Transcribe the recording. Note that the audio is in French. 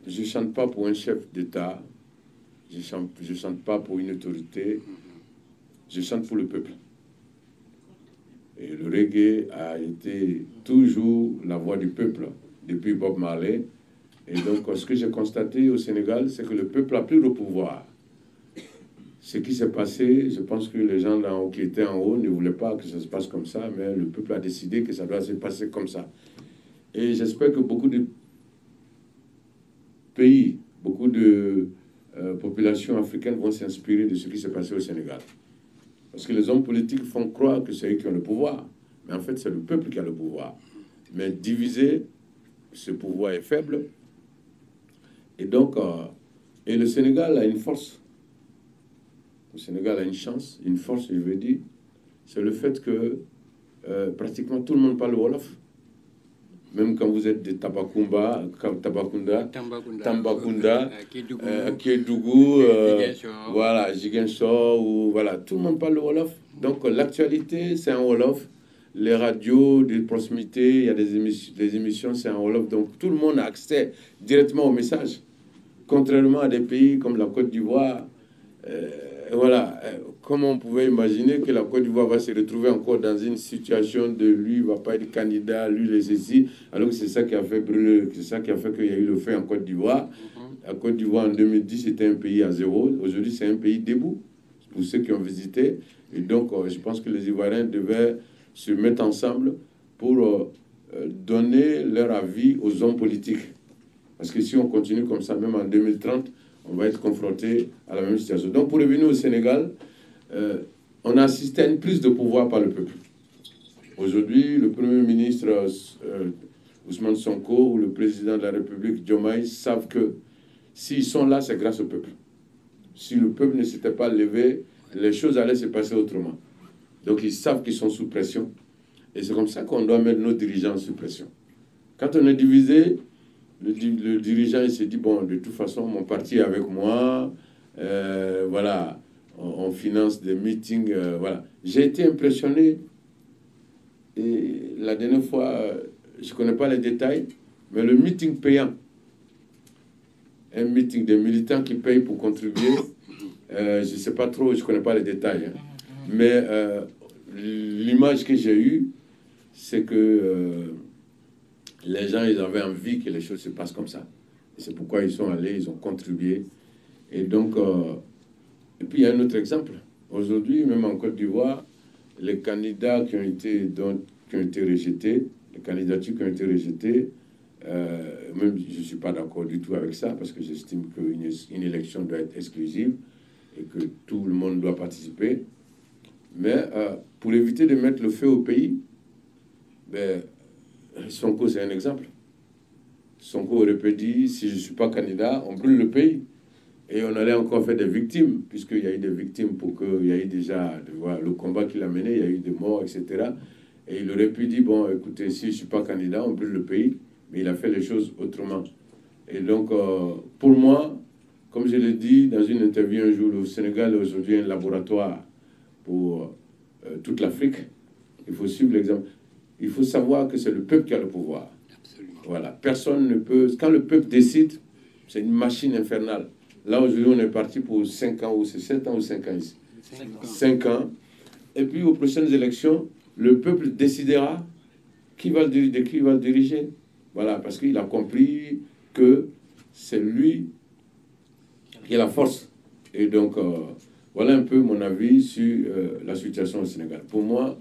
je ne chante pas pour un chef d'État, je chante pas pour une autorité, je chante pour le peuple. Et le reggae a été toujours la voix du peuple depuis Bob Marley. Et donc, ce que j'ai constaté au Sénégal, c'est que le peuple a plus le pouvoir. Ce qui s'est passé, je pense que les gens là qui étaient en haut ne voulaient pas que ça se passe comme ça, mais le peuple a décidé que ça doit se passer comme ça. Et j'espère que beaucoup de pays, beaucoup de populations africaines vont s'inspirer de ce qui s'est passé au Sénégal. Parce que les hommes politiques font croire que c'est eux qui ont le pouvoir. Mais en fait, c'est le peuple qui a le pouvoir. Mais diviser, ce pouvoir est faible. Et donc, et le Sénégal a une force. Le Sénégal a une chance, une force, je veux dire. C'est le fait que pratiquement tout le monde parle Wolof. Même quand vous êtes des Tambacounda, Kédougou, voilà, Ziguinchor, ou voilà, tout le monde parle le Wolof. Donc l'actualité, c'est un Wolof. Les radios de proximité, il y a des émissions, c'est un Wolof. Donc tout le monde a accès directement au message. Contrairement à des pays comme la Côte d'Ivoire, voilà, comment on pouvait imaginer que la Côte d'Ivoire va se retrouver encore dans une situation de lui va pas être candidat, lui les ceci, alors que c'est ça qui a fait brûler, c'est ça qui a fait qu'il y a eu le feu en Côte d'Ivoire. La Côte d'Ivoire en 2010 c'était un pays à zéro, aujourd'hui c'est un pays debout pour ceux qui ont visité. Et donc je pense que les Ivoiriens devaient se mettre ensemble pour donner leur avis aux hommes politiques. Parce que si on continue comme ça, même en 2030, on va être confronté à la même situation. Donc, pour revenir au Sénégal, on a assisté à une prise de pouvoir par le peuple. Aujourd'hui, le Premier ministre Ousmane Sonko ou le président de la République Diomaye savent que s'ils sont là, c'est grâce au peuple. Si le peuple ne s'était pas levé, les choses allaient se passer autrement. Donc, ils savent qu'ils sont sous pression. Et c'est comme ça qu'on doit mettre nos dirigeants sous pression. Quand on est divisé, le dirigeant il s'est dit, bon, de toute façon, mon parti est avec moi, voilà, on finance des meetings, voilà. J'ai été impressionné, et la dernière fois, je ne connais pas les détails, mais le meeting payant, un meeting des militants qui payent pour contribuer, je ne sais pas trop, je ne connais pas les détails, hein, mais l'image que j'ai eue, c'est que les gens, ils avaient envie que les choses se passent comme ça. Et c'est pourquoi ils sont allés, ils ont contribué. Et donc, et puis il y a un autre exemple. Aujourd'hui, même en Côte d'Ivoire, les candidats qui ont été rejetés, les candidatures qui ont été rejetées, même je ne suis pas d'accord du tout avec ça, parce que j'estime qu'une élection doit être exclusive et que tout le monde doit participer. Mais pour éviter de mettre le feu au pays, ben, Sonko, c'est un exemple. Sonko aurait pu dire, si je ne suis pas candidat, on brûle le pays. Et on allait encore faire des victimes, puisqu'il y a eu des victimes pour qu'il y ait déjà voilà, le combat qu'il a mené, il y a eu des morts, etc. Et il aurait pu dire, bon, écoutez, si je ne suis pas candidat, on brûle le pays. Mais il a fait les choses autrement. Et donc, pour moi, comme je l'ai dit dans une interview un jour, le Sénégal est aujourd'hui un laboratoire pour toute l'Afrique. Il faut suivre l'exemple. Il faut savoir que c'est le peuple qui a le pouvoir. Absolument. Voilà. Personne ne peut... Quand le peuple décide, c'est une machine infernale. Là, aujourd'hui, on est parti pour 5 ans, ou c'est 7 ans ou 5 ans ici. 5 ans. Et puis, aux prochaines élections, le peuple décidera qui va le diriger. Voilà, parce qu'il a compris que c'est lui qui a la force. Et donc, voilà un peu mon avis sur la situation au Sénégal. Pour moi,